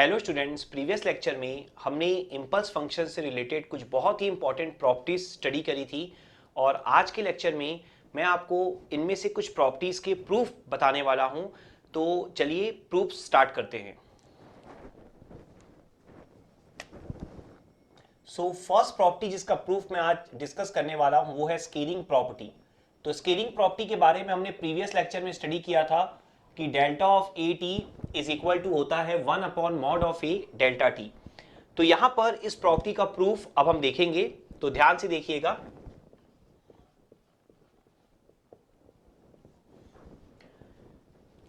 Hello students, previous lecture में हमने impulse function से रिलेटेड कुछ बहुत ही इंपॉर्टेंट प्रॉपर्टीज स्टडी करी थी और आज के लेक्चर में मैं आपको इनमें से कुछ प्रॉपर्टीज के प्रूफ बताने वाला हूं। तो चलिए प्रूफ स्टार्ट करते हैं। फर्स्ट प्रॉपर्टी जिसका प्रूफ मैं आज डिस्कस करने वाला हूं वो है स्केलिंग प्रॉपर्टी। तो स्केलिंग प्रॉपर्टी के बारे में हमने प्रीवियस लेक्चर में स्टडी किया था कि delta of A T is equal to होता है 1 upon mod of A delta T. तो यहां पर इस प्रॉपर्टी का प्रूफ अब हम देखेंगे, तो ध्यान से देखिएगा।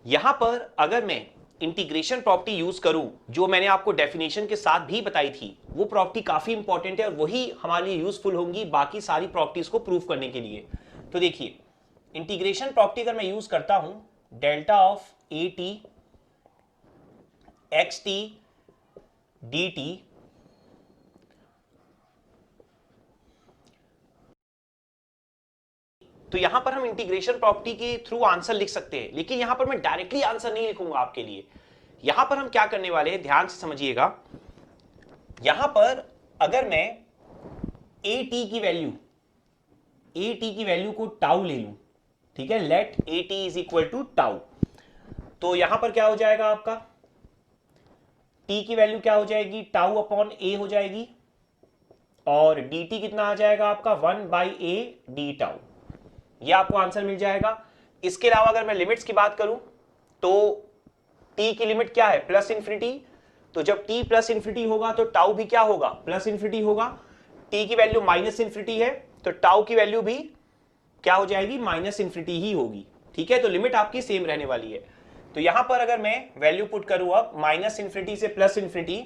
यहां पर अगर मैं इंटीग्रेशन प्रॉपर्टी यूज करूं, जो मैंने आपको डेफिनेशन के साथ भी बताई थी, वो प्रॉपर्टी काफी इंपॉर्टेंट है और वही हमारे लिए यूजफुल होंगी बाकी सारी प्रॉपर्टीज को प्रूफ करने के लिए। तो देखिए, इंटीग्रेशन प्रॉपर्टी अगर मैं यूज करता हूं, delta of A T X T D T तो यहां पर हम इंटीग्रेशन प्रॉपर्टी के थ्रू आंसर लिख सकते हैं, लेकिन यहां पर मैं डायरेक्टली आंसर नहीं लिखूंगा आपके लिए। यहां पर हम क्या करने वाले हैं, ध्यान से समझिएगा। यहां पर अगर मैं ए टी की वैल्यू को टाउ ले लूं, ठीक है, let A T is equal to tau, तो यहां पर क्या हो जाएगा आपका, टी की वैल्यू क्या हो जाएगी, टाउ अपॉन ए हो जाएगी, और डी टी कितना आ जाएगा आपका 1 बाई ए डी टाउ। ये आपको आंसर मिल जाएगा। इसके अलावा अगर मैं लिमिट्स की बात करूं तो टी की लिमिट क्या है, प्लस इंफिनिटी। तो जब टी प्लस इंफिनिटी होगा तो टाउ भी क्या होगा, प्लस इंफिनिटी होगा। टी की वैल्यू माइनस इंफिनिटी है तो टाउ की वैल्यू भी क्या हो जाएगी, माइनस इंफिनिटी ही होगी। ठीक है, तो लिमिट आपकी सेम रहने वाली है। तो यहां पर अगर मैं वैल्यू पुट करूं अब माइनस इंफिनिटी से plus infinity,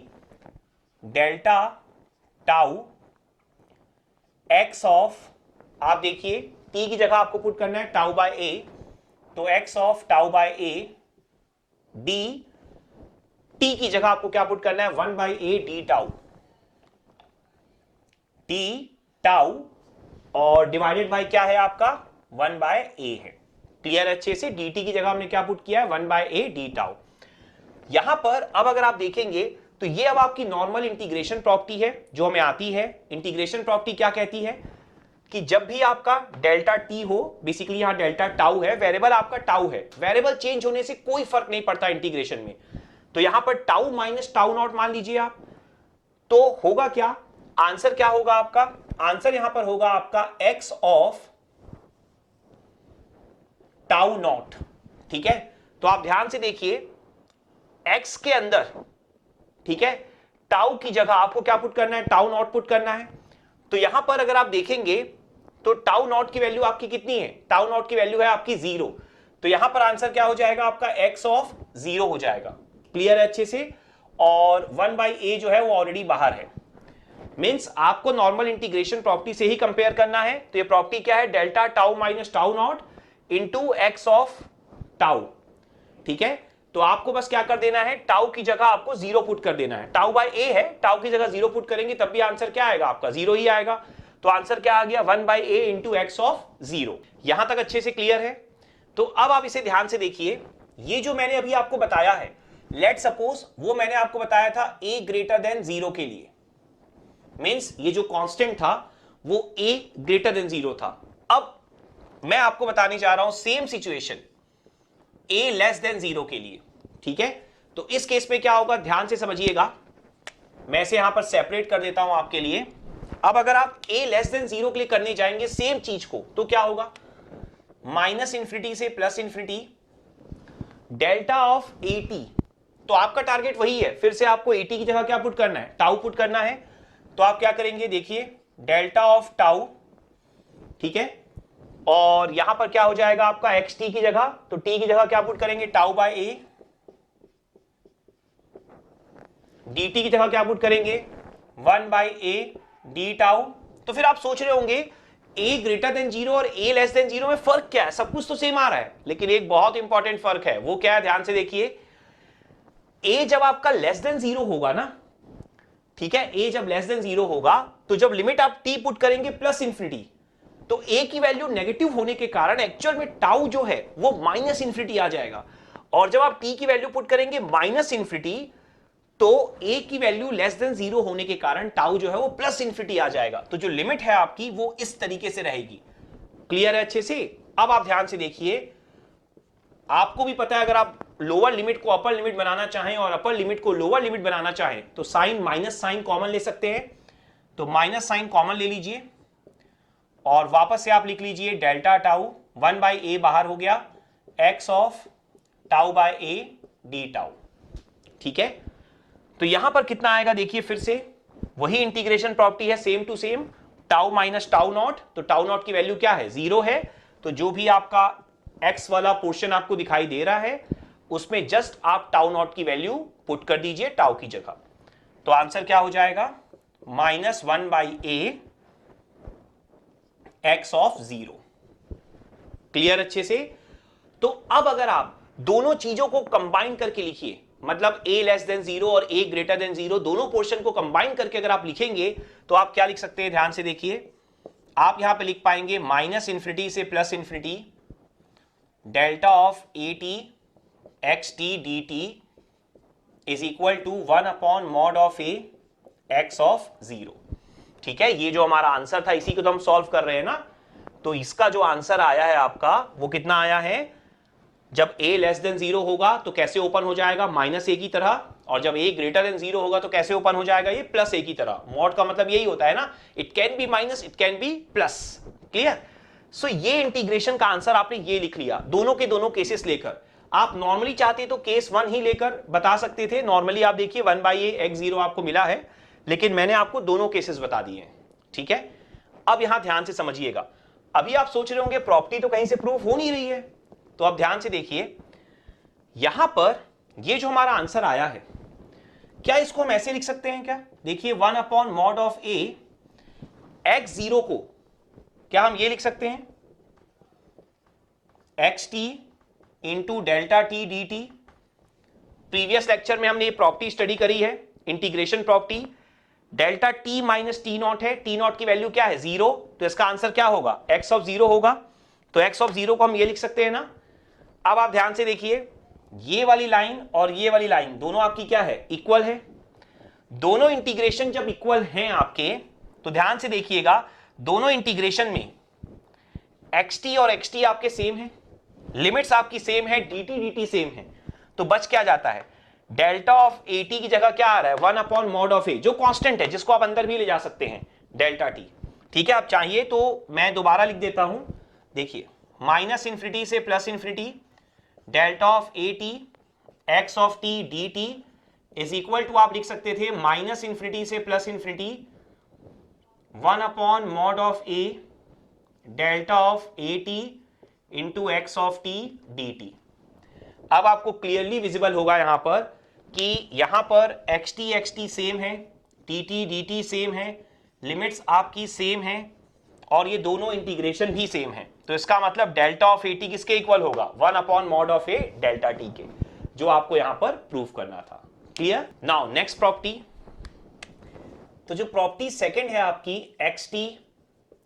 delta tau x of, आप देखिए टी की जगह आपको पुट करना है टाउ बाय ए, तो x of tau by A D, T की जगह आपको क्या पुट करना है 1 by A D tau, D tau, और डिवाइडेड बाय क्या है आपका 1 बाय ए है। क्लियर अच्छे से, डी टी की जगह हमने क्या पुट किया है 1 बाय ए डी टाउ। यहां पर अब अगर आप देखेंगे तो ये अब आपकी नॉर्मल इंटीग्रेशन प्रॉपर्टी है जो हमें आती है। इंटीग्रेशन प्रॉपर्टी क्या कहती है कि जब भी आपका डेल्टा टी हो, बेसिकली यहां डेल्टा टाउ है, वेरिएबल आपका टाउ है, वेरिएबल चेंज होने से कोई फर्क नहीं पड़ता इंटीग्रेशन में। तो यहां पर टाउ माइनस टाउ नॉट मान लीजिए आप, तो होगा क्या, आंसर क्या होगा आपका, आंसर यहां पर होगा आपका एक्स ऑफ टाउ नॉट। ठीक है, तो आप ध्यान से देखिए, एक्स के अंदर, ठीक है, टाउ की जगह आपको क्या पुट करना है, टाउ नॉट पुट करना है। तो यहां पर अगर आप देखेंगे तो टाउ नॉट की वैल्यू आपकी कितनी है, टाउ नॉट की वैल्यू है आपकी 0। तो यहां पर आंसर क्या हो जाएगा आपका, एक्स ऑफ 0 हो जाएगा। क्लियर है अच्छे से, और 1 बाई ए जो है वो ऑलरेडी बाहर है। मींस आपको नॉर्मल इंटीग्रेशन प्रॉपर्टी से ही कंपेयर करना है। तो ये प्रॉपर्टी क्या है, delta tau minus tau not into x of tau. ठीक है, तो आपको बस क्या कर देना है, टाउ की जगह आपको 0 पुट कर देना है। टाउ बाय ए है, टाउ की जगह 0 पुट करेंगे तब भी आंसर क्या आएगा आपका, 0 ही आएगा। तो आंसर क्या आ गया, 1 by A into x of 0। यहां तक अच्छे से क्लियर है। तो अब आप इसे ध्यान से देखिए, ये जो मैंने अभी आपको बताया है, लेट सपोज वो मैंने आपको बताया था ए ग्रेटर देन 0 के लिए, मींस ये जो कांस्टेंट था वो a ग्रेटर देन 0 था। अब मैं आपको बताने जा रहा हूं same situation a less than 0 के लिए। ठीक है, तो इस केस में क्या होगा, ध्यान से समझिएगा। मैं इसे यहां पर सेपरेट कर देता हूं आपके लिए। अब अगर आप a लेस देन 0 के लिए करने जाएंगे सेम चीज को, तो क्या होगा, माइनस इंफिनिटी से plus infinity, delta of A T. तो आपका टारगेट वही है, फिर से आपको ए टी की जगह क्या पुट करना है, टाउ पुट करना है। तो आप क्या करेंगे, देखिए डेल्टा ऑफ टाउ, ठीक है, और यहां पर क्या हो जाएगा आपका एक्स टी की जगह, तो टी की जगह क्या पुट करेंगे, tau by A, D T की जगह क्या पुट करेंगे 1 बाई ए डी टाउ। तो फिर आप सोच रहे होंगे a ग्रेटर देन 0 और a लेस देन 0 में फर्क क्या है, सब कुछ तो सेम आ रहा है, लेकिन एक बहुत इंपॉर्टेंट फर्क है। वो क्या है, ध्यान से देखिए, a जब आपका लेस देन 0 होगा ना, ठीक है, a जब लेस देन 0 होगा तो जब लिमिट आप t पुट करेंगे प्लस इंफिनिटी, तो a की वैल्यू नेगेटिव होने के कारण एक्चुअल में टाउ जो है वो माइनस इंफिनिटी आ जाएगा। और जब आप t की वैल्यू पुट करेंगे माइनस इंफिनिटी, तो a की वैल्यू लेस देन 0 होने के कारण टाउ जो है वो प्लस इन्फिनिटी आ जाएगा। तो जो लिमिट है आपकी वो इस तरीके से रहेगी। क्लियर है अच्छे से? अब आप ध्यान से देखिए, आपको भी पता है अगर आप लोअर लिमिट को अपर लिमिट बनाना चाहें और अपर लिमिट को लोअर लिमिट बनाना चाहें तो साइन माइनस साइन कॉमन ले सकते हैं। तो माइनस साइन कॉमन ले लीजिए और वापस से आप लिख लीजिए डेल्टा टाउ 1/a बाहर हो गया, x of tau by a D tau. ठीक है, तो यहां पर कितना आएगा देखिए, फिर से वही इंटीग्रेशन प्रॉपर्टी है, same to same, tau minus tau naught. तो टाउ नॉट की वैल्यू क्या है? 0 है। तो जो भी आपका x वाला पोर्शन आपको दिखाई दे रहा है उसमें जस्ट आप टाउ नॉट की वैल्यू पुट कर दीजिए टाउ की जगह। तो आंसर क्या हो जाएगा? -1/a x of 0। क्लियर अच्छे से? तो अब अगर आप दोनों चीजों को कंबाइन करके लिखिए, मतलब a लेस देन 0 और a ग्रेटर देन 0, दोनों पोर्शन को कंबाइन करके अगर आप लिखेंगे तो आप क्या लिख सकते हैं? ध्यान से देखिए, आप यहां पे लिख पाएंगे माइनस इन्फिनिटी से plus infinity delta of A T X T D T is equal to 1/mod of A X of 0। ठीक है, ये जो हमारा आंसर था इसी को तो हम सॉल्व कर रहे हैं ना। तो इसका जो आंसर आया है आपका वो कितना आया है? जब a लेस देन 0 होगा तो कैसे ओपन हो जाएगा? -a की तरह, और जब a ग्रेटर देन 0 होगा तो कैसे ओपन हो जाएगा? ये +a की तरह। मॉड का मतलब यही होता है ना, it can be minus, it can be plus. Clear? So ये इंटीग्रेशन का आंसर आपने ये लिख लिया, दोनों के दोनों केसेस लेकर। आप नॉर्मली चाहते तो केस 1 ही लेकर बता सकते थे। नॉर्मली आप देखिए 1/a x0 आपको मिला है, लेकिन मैंने आपको दोनों केसेस बता दिए हैं। ठीक है, अब यहां ध्यान से समझिएगा। अभी आप सोच रहे होंगे प्रॉपर्टी तो कहीं से प्रूफ हो नहीं रही है, तो आप ध्यान से देखिए, यहां पर ये जो हमारा आंसर आया है, क्या इसको हम ऐसे लिख सकते हैं क्या? देखिए 1/mod ऑफ a x0 को क्या हम ये लिख सकते हैं? xt into delta T D T. Previous lecture में हमने ये प्रॉपर्टी स्टडी करी है, integration property. Delta T minus T not है, टी नॉट की वैल्यू क्या है? 0। तो इसका आंसर क्या होगा? x ऑफ 0 होगा। तो x ऑफ 0 को हम ये लिख सकते हैं ना। अब आप ध्यान से देखिए, ये वाली लाइन और ये वाली लाइन दोनों आपकी क्या है? इक्वल है। दोनों इंटीग्रेशन जब इक्वल हैं आपके, तो ध्यान से देखिएगा, दोनों इंटीग्रेशन में xt और xt आपके सेम है, लिमिट्स आपकी सेम है, dt dt सेम है। तो बच क्या जाता है? डेल्टा ऑफ at की जगह क्या आ रहा है? 1/mod ऑफ a, जो कांस्टेंट है, जिसको आप अंदर भी ले जा सकते हैं, डेल्टा t। ठीक है, आप चाहिए तो मैं दोबारा लिख देता हूं। देखिए, माइनस इन्फिनिटी से plus infinity delta of A T x of t D T is equal to, आप लिख सकते थे माइनस इन्फिनिटी से plus infinity 1/mod of A delta of A t into x of t D t. अब आपको clearly visible होगा यहां पर कि यहां पर एक्स टी सेम है, टी डी टी सेम है, लिमिट्स आपकी सेम है, और ये दोनों इंटीग्रेशन भी सेम है। तो इसका मतलब डेल्टा ऑफ ए टी किसके इक्वल होगा? 1/mod of A delta T के, जो आपको यहां पर प्रूव करना था। क्लियर? Now next property. तो जो प्रॉपर्टी सेकंड है आपकी x T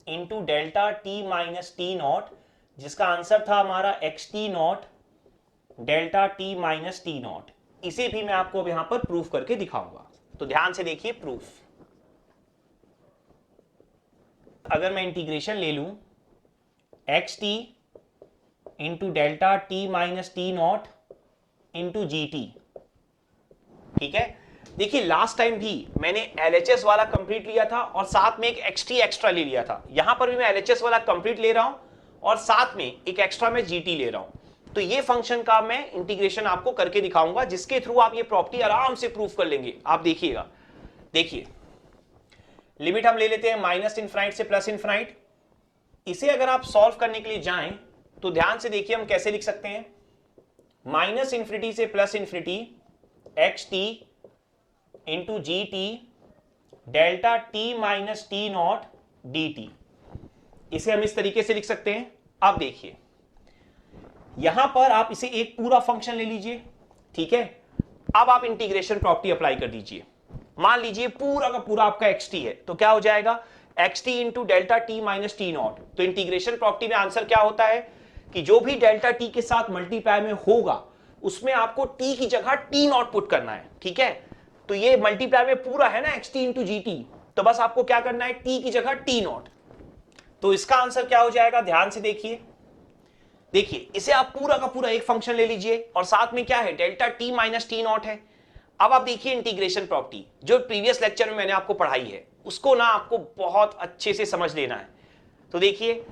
into delta T minus T not, जिसका आंसर था हमारा x T not delta T minus T not, इसे भी मैं आपको अब यहां पर प्रूव करके दिखाऊंगा। तो ध्यान से देखिए प्रूफ। अगर मैं इंटीग्रेशन ले लूं x T into delta T minus T not into G T, ठीक है। देखिए लास्ट टाइम भी मैंने एलएचएस वाला कंप्लीट लिया था और साथ में एक एक्सटी एक्स्ट्रा ले लिया था। यहां पर भी मैं एलएचएस वाला कंप्लीट ले रहा हूं और साथ में एक एक्स्ट्रा में जीटी ले रहा हूं। तो ये फंक्शन का मैं इंटीग्रेशन आपको करके दिखाऊंगा, जिसके थ्रू आप ये प्रॉपर्टी आराम से प्रूफ कर लेंगे। आप देखिएगा, देखिए लिमिट हम ले लेते हैं माइनस इनफाइनाइट से प्लस इनफाइनाइट। इसे अगर आप सॉल्व करने के लिए जाएं तो ध्यान से देखिए हम कैसे लिख सकते हैं, माइनस इन्फिनिटी से plus infinity x T into G T delta T minus T not D T. इसे हम इस तरीके से लिख सकते हैं। अब देखिए यहां पर आप इसे एक पूरा फंक्शन ले लीजिए, ठीक है। अब आप इंटीग्रेशन प्रॉपर्टी अप्लाई कर दीजिए। मान लीजिए पूरा का पूरा आपका एक्स टी है, तो क्या हो जाएगा x T into delta T minus T not. तो इंटीग्रेशन प्रॉपर्टी में आंसर क्या होता है कि जो भी डेल्टा टी के साथ मल्टीप्लाई में होगा उसमें आपको टी की जगह टी नॉट पुट करना है, ठीक है। तो ये मल्टीप्लाई में पूरा है ना xt इंटू जी टी, तो बस आपको क्या करना है, t की जगह t नॉट। तो इसका आंसर क्या हो जाएगा, ध्यान से देखिए, इसे आप पूरा का पूरा एक फंक्शन ले लीजिए और साथ में क्या है, delta t minus T not है। अब आप देखिए इंटीग्रेशन प्रॉपर्टी जो प्रीवियस लेक्चर में मैंने आपको पढ़ाई है, उसको ना आपको बहुत अच्छे से समझ लेना है। तो देखिए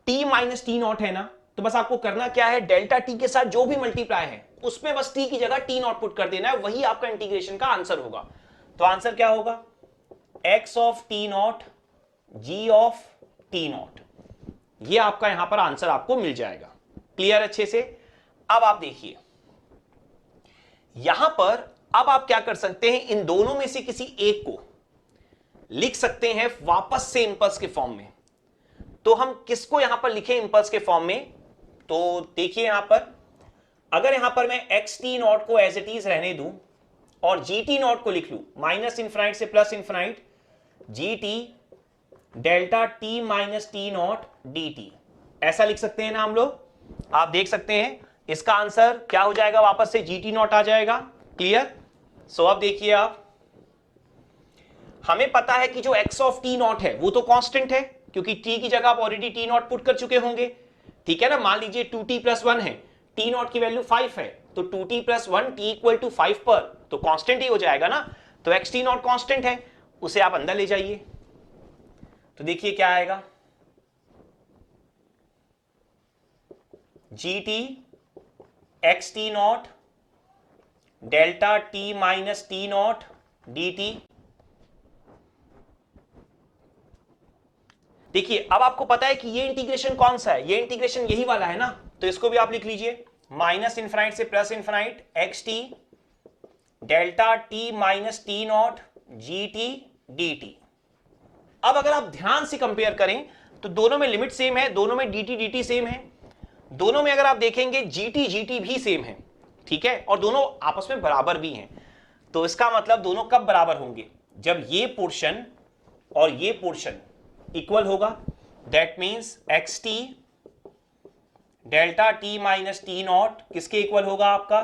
t माइनस टी नॉट है ना, तो बस आपको करना क्या है, डेल्टा t के साथ जो भी मल्टीप्लाई है उसमें बस t की जगह t नॉट पुट कर देना है, वही आपका इंटीग्रेशन का आंसर होगा। तो आंसर क्या होगा, x of T not g of T not, ये आपका यहां पर आंसर आपको मिल जाएगा। क्लियर अच्छे से। अब आप देखिए यहां पर, अब आप क्या कर सकते हैं, इन दोनों में से किसी एक को लिख सकते हैं वापस से इंपल्स के फॉर्म में। तो हम किसको यहां पर लिखें इंपल्स के फॉर्म में, तो देखिए यहां पर अगर यहां पर मैं एक्स टी नॉट को एज इट इज रहने दूं और जी टी नॉट को लिख लूं माइनस इनफाइनाइट से plus infinite, G T delta T minus T not D T, ऐसा लिख सकते हैं ना हम लोग। आप देख सकते हैं इसका आंसर क्या हो जाएगा, वापस से जी टी नॉट आ जाएगा। क्लियर। सो अब देखिए आप, हमें पता है कि जो x ऑफ टी नॉट है वो तो कांस्टेंट है, क्योंकि t की जगह आप ऑलरेडी टी नॉट पुट कर चुके होंगे। ठीक है ना, मान लीजिए 2t प्लस 1 है, टी नॉट की वैल्यू 5 है, तो 2t plus 1 t equal to 5 पर तो कांस्टेंट ही हो जाएगा ना। तो x टी नॉट कांस्टेंट है, उसे आप अंदर ले जाइए, तो देखिए क्या आएगा, G T X T not delta T minus T not D T. देखिए अब आपको पता है कि ये इंटीग्रेशन कौन सा है, ये इंटीग्रेशन यही वाला है ना, तो इसको भी आप लिख लीजिए माइनस इनफाइनाइट से plus infinite x T delta T minus T not G T D t. अब अगर आप ध्यान से कंपेयर करें तो दोनों में लिमिट सेम है, दोनों में dt dt सेम है, दोनों में अगर आप देखेंगे gt भी सेम है। ठीक है, और दोनों आपस में बराबर भी हैं। तो इसका मतलब दोनों कब बराबर होंगे, जब ये पोर्शन और ये पोर्शन इक्वल होगा। That means x T delta T minus T not किसके इक्वल होगा, आपका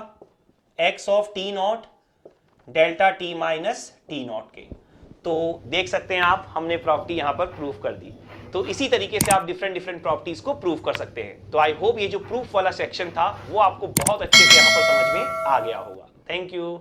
x of T not delta T minus T not के। तो देख सकते हैं आप, हमने प्रॉपर्टी यहां पर प्रूव कर दी। तो इसी तरीके से आप डिफरेंट प्रॉपर्टीज को प्रूव कर सकते हैं। तो आई होप ये जो प्रूफ वाला सेक्शन था वो आपको बहुत अच्छे से यहां पर समझ में आ गया होगा। Thank you.